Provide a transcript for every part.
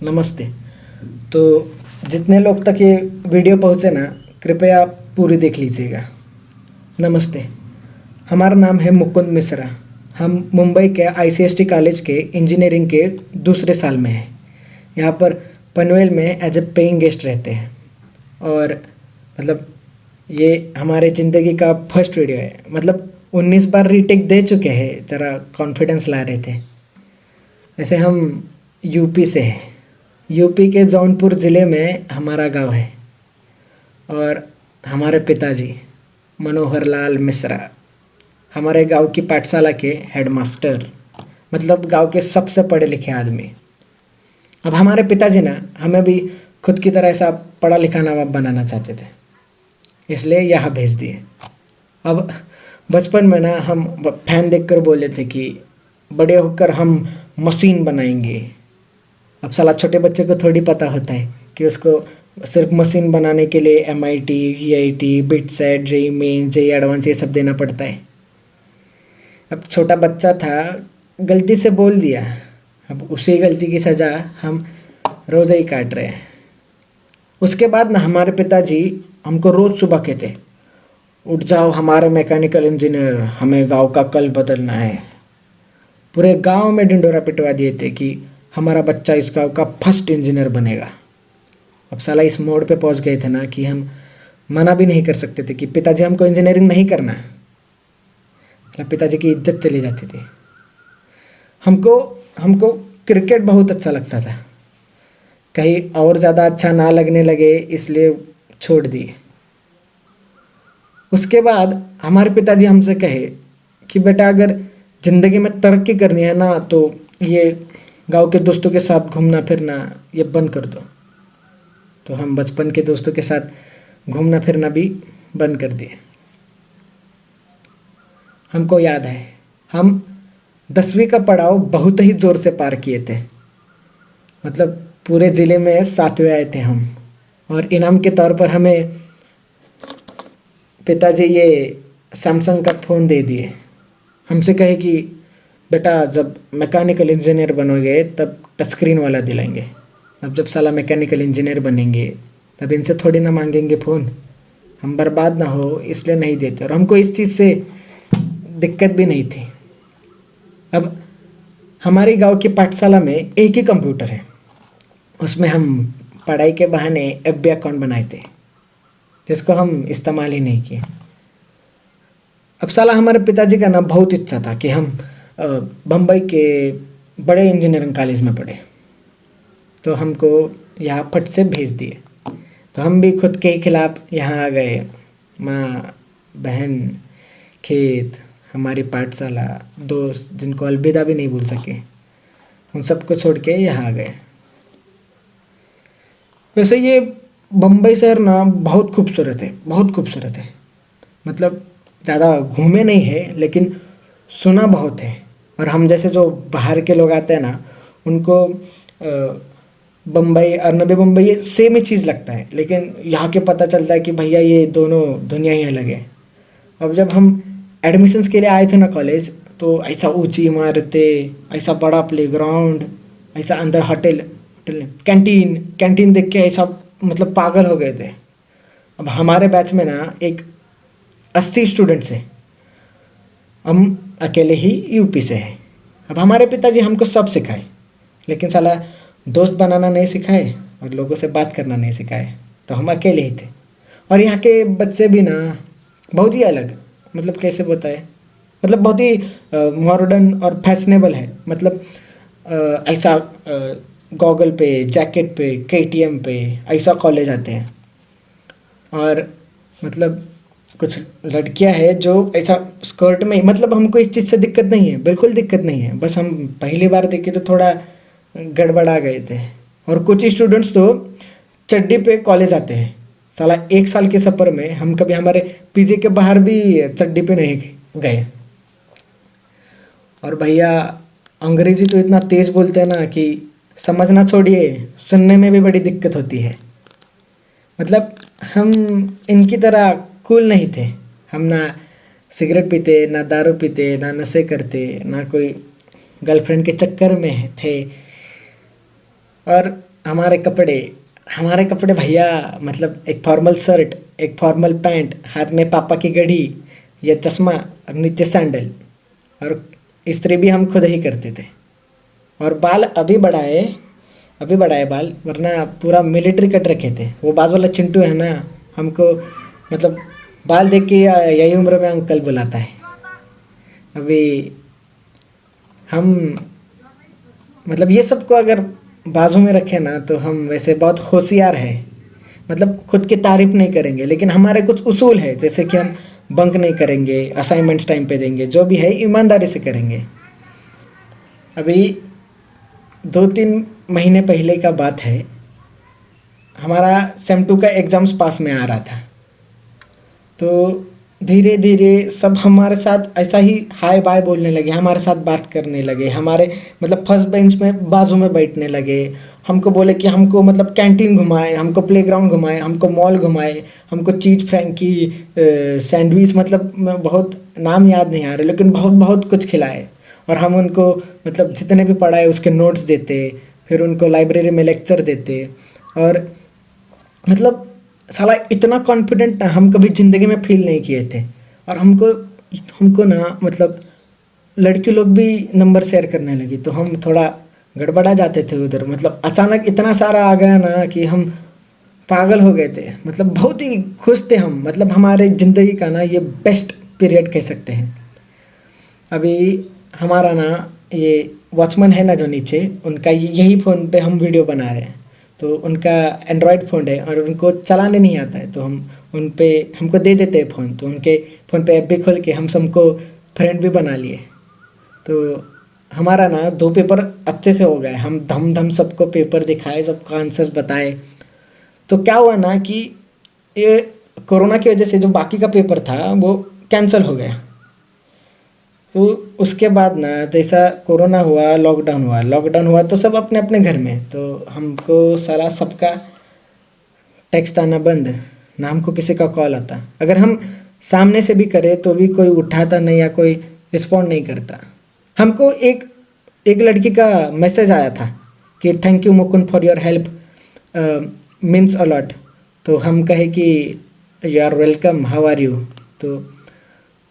नमस्ते। तो जितने लोग तक ये वीडियो पहुँचे ना, कृपया पूरी देख लीजिएगा। नमस्ते। हमारा नाम है मुकुंद मिश्रा। हम मुंबई के आईसीएसटी कॉलेज के इंजीनियरिंग के दूसरे साल में हैं। यहाँ पर पनवेल में एज ए पेइंग गेस्ट रहते हैं। और मतलब ये हमारे ज़िंदगी का फर्स्ट वीडियो है। मतलब 19 बार रीटेक दे चुके हैं, ज़रा कॉन्फिडेंस ला रहे थे। वैसे हम यूपी से हैं। यूपी के जौनपुर ज़िले में हमारा गांव है। और हमारे पिताजी मनोहर लाल मिश्रा हमारे गांव की पाठशाला के हेडमास्टर, मतलब गांव के सबसे पढ़े लिखे आदमी। अब हमारे पिताजी ना हमें भी खुद की तरह ऐसा पढ़ा लिखा नवाब बनाना चाहते थे, इसलिए यहाँ भेज दिए। अब बचपन में ना हम फैन देखकर बोले थे कि बड़े होकर हम मशीन बनाएंगे। अब साला छोटे बच्चे को थोड़ी पता होता है कि उसको सिर्फ मशीन बनाने के लिए MIT, IIT, BITSAT, JEE main, JEE advance ये सब देना पड़ता है। अब छोटा बच्चा था, गलती से बोल दिया। अब उसी गलती की सज़ा हम रोज़ ही काट रहे हैं। उसके बाद ना हमारे पिताजी हमको रोज़ सुबह कहते, उठ जाओ हमारे मैकेनिकल इंजीनियर, हमें गांव का कल बदलना है। पूरे गांव में ढिंडोरा पिटवा दिए थे कि हमारा बच्चा इस गांव का फर्स्ट इंजीनियर बनेगा। अब साला इस मोड़ पे पहुंच गए थे ना कि हम मना भी नहीं कर सकते थे कि पिताजी हमको इंजीनियरिंग नहीं करना। मतलब पिताजी की इज्जत चली जाती थी। हमको हमको क्रिकेट बहुत अच्छा लगता था, कहीं और ज़्यादा अच्छा ना लगने लगे इसलिए छोड़ दिए। उसके बाद हमारे पिताजी हमसे कहे कि बेटा अगर ज़िंदगी में तरक्की करनी है ना तो ये गांव के दोस्तों के साथ घूमना फिरना ये बंद कर दो। तो हम बचपन के दोस्तों के साथ घूमना फिरना भी बंद कर दिए। हमको याद है हम 10वीं का पड़ाव बहुत ही ज़ोर से पार किए थे। मतलब पूरे ज़िले में 7वें आए थे हम। और इनाम के तौर पर हमें पिताजी ये सैमसंग का फ़ोन दे दिए। हमसे कहे कि बेटा जब मैकेनिकल इंजीनियर बनोगे तब टच स्क्रीन वाला दिलाएंगे। अब जब साला मैकेनिकल इंजीनियर बनेंगे तब इनसे थोड़ी ना मांगेंगे फ़ोन, हम बर्बाद ना हो इसलिए नहीं देते। और हमको इस चीज़ से दिक्कत भी नहीं थी। अब हमारे गांव की पाठशाला में एक ही कंप्यूटर है, उसमें हम पढ़ाई के बहाने एफबी अकाउंट बनाए थे जिसको हम इस्तेमाल ही नहीं किए। अब साला हमारे पिताजी का ना बहुत इच्छा था कि हम बम्बई के बड़े इंजीनियरिंग कॉलेज में पढ़े, तो हमको यहाँ फट से भेज दिए। तो हम भी खुद के ही खिलाफ यहाँ आ गए। माँ, बहन, खेत, हमारी पाठशाला, दोस्त जिनको अलविदा भी नहीं बोल सके, उन सबको छोड़ के यहाँ आ गए। वैसे ये बम्बई शहर ना बहुत खूबसूरत है, बहुत खूबसूरत है। मतलब ज़्यादा घूमे नहीं है लेकिन सुना बहुत है। और हम जैसे जो बाहर के लोग आते हैं ना उनको बम्बई और नवी मुंबई ये सेम ही चीज़ लगता है, लेकिन यहाँ के पता चलता है कि भैया ये दोनों दुनिया ही अलग है। अब जब हम एडमिशन्स के लिए आए थे ना कॉलेज, तो ऐसा ऊंची इमारतें, ऐसा बड़ा प्लेग्राउंड, ऐसा अंदर होटल होटल कैंटीन कैंटीन देख के ऐसा मतलब पागल हो गए थे। अब हमारे बैच में ना एक 80 स्टूडेंट्स हैं, हम अकेले ही यूपी से हैं। अब हमारे पिताजी हमको सब सिखाए, लेकिन साला दोस्त बनाना नहीं सिखाए और लोगों से बात करना नहीं सिखाए, तो हम अकेले ही थे। और यहाँ के बच्चे भी ना बहुत ही अलग, मतलब कैसे बताए, मतलब बहुत ही मॉडर्न और फैशनेबल है। मतलब ऐसा गॉगल पे, जैकेट पे, केटीएम पे ऐसा कॉलेज आते हैं। और मतलब कुछ लड़कियां हैं जो ऐसा स्कर्ट में, मतलब हमको इस चीज़ से दिक्कत नहीं है, बिल्कुल दिक्कत नहीं है, बस हम पहली बार देखे तो थोड़ा गड़बड़ा गए थे। और कुछ स्टूडेंट्स तो चड्डी पे कॉलेज आते हैं। साला 1 साल के सफ़र में हम कभी हमारे पीजी के बाहर भी चड्डी पे नहीं गए। और भैया अंग्रेजी तो इतना तेज़ बोलते हैं ना कि समझना छोड़िए, सुनने में भी बड़ी दिक्कत होती है। मतलब हम इनकी तरह कूल नहीं थे। हम ना सिगरेट पीते, ना दारू पीते, ना नशे करते, ना कोई गर्लफ्रेंड के चक्कर में थे। और हमारे कपड़े भैया, मतलब एक फॉर्मल शर्ट, एक फॉर्मल पैंट, हाथ में पापा की घड़ी या चश्मा और नीचे सैंडल, और इस्त्री भी हम खुद ही करते थे। और बाल अभी बढ़ाए बाल, वरना पूरा मिलिट्री कट रखे थे। वो बाजू वाला चिंटू है ना, हमको मतलब बाल देख के यही उम्र में अंकल बुलाता है। अभी हम मतलब ये सबको अगर बाजू में रखे ना, तो हम वैसे बहुत होशियार है। मतलब खुद की तारीफ नहीं करेंगे, लेकिन हमारे कुछ उसूल है, जैसे कि हम बंक नहीं करेंगे, असाइनमेंट्स टाइम पे देंगे, जो भी है ईमानदारी से करेंगे। अभी 2-3 महीने पहले का बात है, हमारा सेम 2 का एग्ज़ाम्स पास में आ रहा था। तो धीरे धीरे सब हमारे साथ ऐसा ही हाय बाय बोलने लगे, हमारे साथ बात करने लगे, हमारे मतलब फर्स्ट बेंच में बाजू में बैठने लगे। हमको बोले कि हमको मतलब कैंटीन घुमाए, हमको प्लेग्राउंड घुमाए, हमको मॉल घुमाए, हमको चीज़ फ्रैंकी, सैंडविच, मतलब मैं बहुत नाम याद नहीं आ रहे, लेकिन बहुत बहुत कुछ खिलाए। और हम उनको मतलब जितने भी पढ़ाए उसके नोट्स देते, फिर उनको लाइब्रेरी में लेक्चर देते। और मतलब साला इतना कॉन्फिडेंट ना हम कभी ज़िंदगी में फील नहीं किए थे। और हमको हमको ना मतलब लड़की लोग भी नंबर शेयर करने लगी, तो हम थोड़ा गड़बड़ा जाते थे उधर। मतलब अचानक इतना सारा आ गया ना कि हम पागल हो गए थे। मतलब बहुत ही खुश थे हम, मतलब हमारे ज़िंदगी का ना ये बेस्ट पीरियड कह सकते हैं। अभी हमारा ना ये वॉचमैन है ना जो नीचे, उनका यही फ़ोन पे हम वीडियो बना रहे हैं। तो उनका एंड्रॉयड फ़ोन है और उनको चलाने नहीं आता है, तो हम उन पे हमको दे देते हैं फ़ोन। तो उनके फ़ोन पे ऐप भी खोल के हम सबको फ्रेंड भी बना लिए। तो हमारा ना 2 पेपर अच्छे से हो गए, हम धम धम सबको पेपर दिखाए, सबको आंसर्स बताए। तो क्या हुआ ना कि ये कोरोना की वजह से जो बाकी का पेपर था वो कैंसिल हो गया। तो उसके बाद ना जैसा कोरोना हुआ, लॉकडाउन हुआ, तो सब अपने अपने घर में। तो हमको सारा सबका टेक्स्ट आना बंद, ना हमको किसी का कॉल आता। अगर हम सामने से भी करें तो भी कोई उठाता नहीं या कोई रिस्पॉन्ड नहीं करता। हमको एक एक लड़की का मैसेज आया था कि thank you Mukund for your help, means a lot. तो हम कहे कि you are welcome, how are you. तो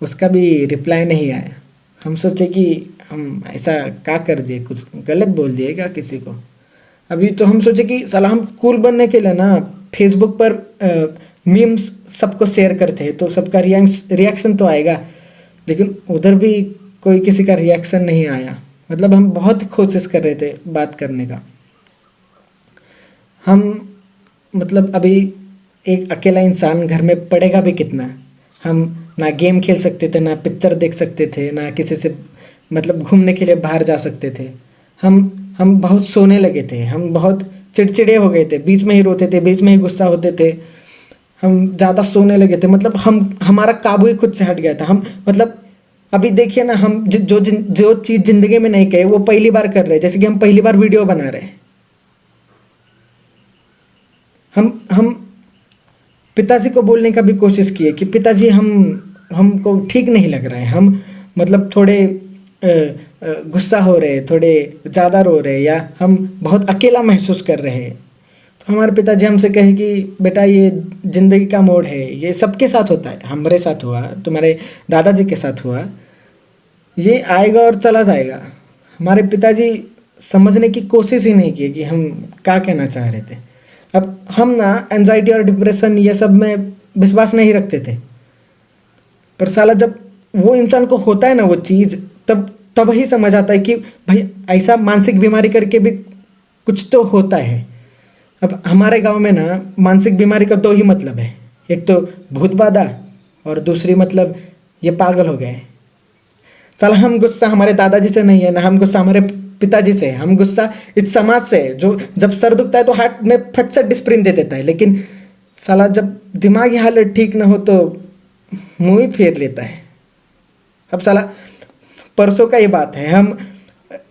उसका भी रिप्लाई नहीं आया। हम सोचे कि हम ऐसा क्या कर दिए, कुछ गलत बोल दिए क्या किसी को। अभी तो हम सोचे कि साला हम कूल बनने के लिए ना फेसबुक पर मीम्स सबको शेयर करते हैं, तो सबका रिएक्शन तो आएगा। लेकिन उधर भी कोई किसी का रिएक्शन नहीं आया। मतलब हम बहुत कोशिश कर रहे थे बात करने का। हम मतलब अभी एक अकेला इंसान घर में पढ़ेगा भी कितना। हम ना गेम खेल सकते थे, ना पिक्चर देख सकते थे, ना किसी से मतलब घूमने के लिए बाहर जा सकते थे। हम बहुत सोने लगे थे, हम बहुत चिड़चिड़े हो गए थे, बीच में ही रोते थे, बीच में ही गुस्सा होते थे। हम ज़्यादा सोने लगे थे, मतलब हमारा काबू ही खुद से हट गया था। हम मतलब अभी देखिए ना, हम जो चीज़ ज़िंदगी में नहीं कहे वो पहली बार कर रहे हैं। जैसे कि हम पहली बार वीडियो बना रहे हैं। हम पिताजी को बोलने का भी कोशिश किए कि पिताजी हमको ठीक नहीं लग रहा है, हम मतलब थोड़े गुस्सा हो रहे, थोड़े ज़्यादा रो रहे, या हम बहुत अकेला महसूस कर रहे हैं। तो हमारे पिताजी हमसे कहे कि बेटा ये ज़िंदगी का मोड़ है, ये सबके साथ होता है, हमारे साथ हुआ, तुम्हारे दादाजी के साथ हुआ, ये आएगा और चला जाएगा। हमारे पिताजी समझने की कोशिश ही नहीं की कि हम क्या कहना चाह रहे थे। अब हम ना एंजाइटी और डिप्रेशन ये सब में विश्वास नहीं रखते थे, पर साला जब वो इंसान को होता है ना वो चीज़, तब ही समझ आता है कि भाई ऐसा मानसिक बीमारी करके भी कुछ तो होता है। अब हमारे गांव में ना मानसिक बीमारी का 2 ही मतलब है, एक तो भूत बाधा और दूसरी मतलब ये पागल हो गए। साला हम गुस्सा हमारे दादाजी से नहीं है, ना हम गुस्सा हमारे पिताजी से, हम गुस्सा इस समाज से जो जब सर दुखता है तो हाथ में फट से डिस्प्रिन दे देता है, लेकिन साला जब दिमागी हालत ठीक ना हो तो मुंह ही फेर लेता है। अब साला परसों का ये बात है, हम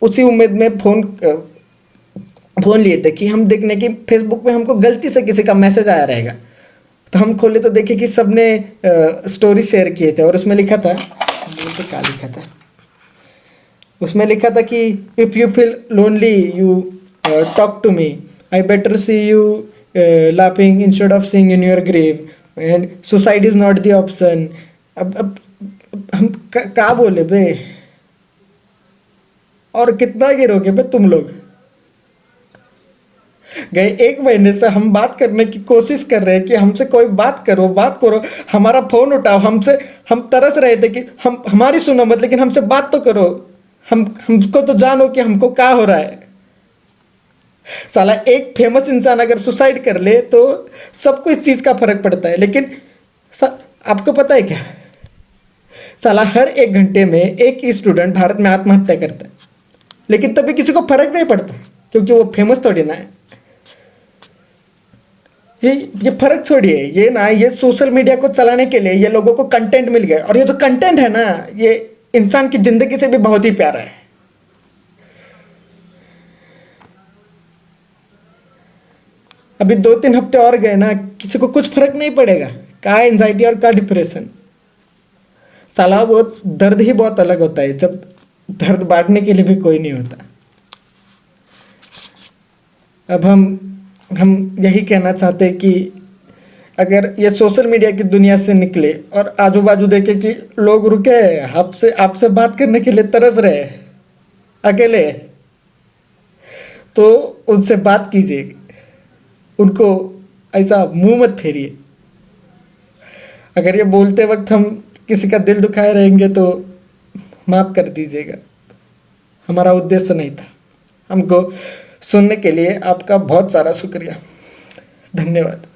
उसी उम्मीद में फ़ोन लिए थे कि हम देखने की फेसबुक पे हमको गलती से किसी का मैसेज आया रहेगा। तो हम खोले तो देखे कि सबने स्टोरी शेयर किए थे, और उसमें लिखा था, तो क्या लिखा था उसमें लिखा था कि if you feel lonely you talk to me, I better see you laughing instead of seeing in your grave. And suicide is not the option. अब हम क्या बोले बे? और कितना गिरोगे बे तुम लोग? गए 1 महीने से हम बात करने की कोशिश कर रहे हैं कि हमसे कोई बात करो, हमारा फोन उठाओ, हम तरस रहे थे कि हमारी सुनो मत, लेकिन हमसे बात तो करो, हमको तो जानो कि हमको क्या हो रहा है। साला एक फेमस इंसान अगर सुसाइड कर ले तो सबको इस चीज का फर्क पड़ता है, लेकिन आपको पता है क्या, साला हर 1 घंटे में एक स्टूडेंट भारत में आत्महत्या करता है, लेकिन तभी किसी को फर्क नहीं पड़ता क्योंकि वो फेमस थोड़ी ना है। ये फर्क छोड़िए, ये सोशल मीडिया को चलाने के लिए ये लोगों को कंटेंट मिल गया, और ये जो कंटेंट है ना, ये इंसान की जिंदगी से भी बहुत ही प्यारा है। अभी 2-3 हफ्ते और गए ना, किसी को कुछ फर्क नहीं पड़ेगा, क्या एंजाइटी और क्या डिप्रेशन। साला वो दर्द ही बहुत अलग होता है जब दर्द बांटने के लिए भी कोई नहीं होता। अब हम यही कहना चाहते हैं कि अगर ये सोशल मीडिया की दुनिया से निकले और आजू बाजू देखे कि लोग रुके आपसे बात करने के लिए तरस रहे अकेले, तो उनसे बात कीजिए, उनको ऐसा मुंह मत फेरिए। अगर ये बोलते वक्त हम किसी का दिल दुखाए रहेंगे तो माफ कर दीजिएगा, हमारा उद्देश्य नहीं था। हमको सुनने के लिए आपका बहुत सारा शुक्रिया, धन्यवाद।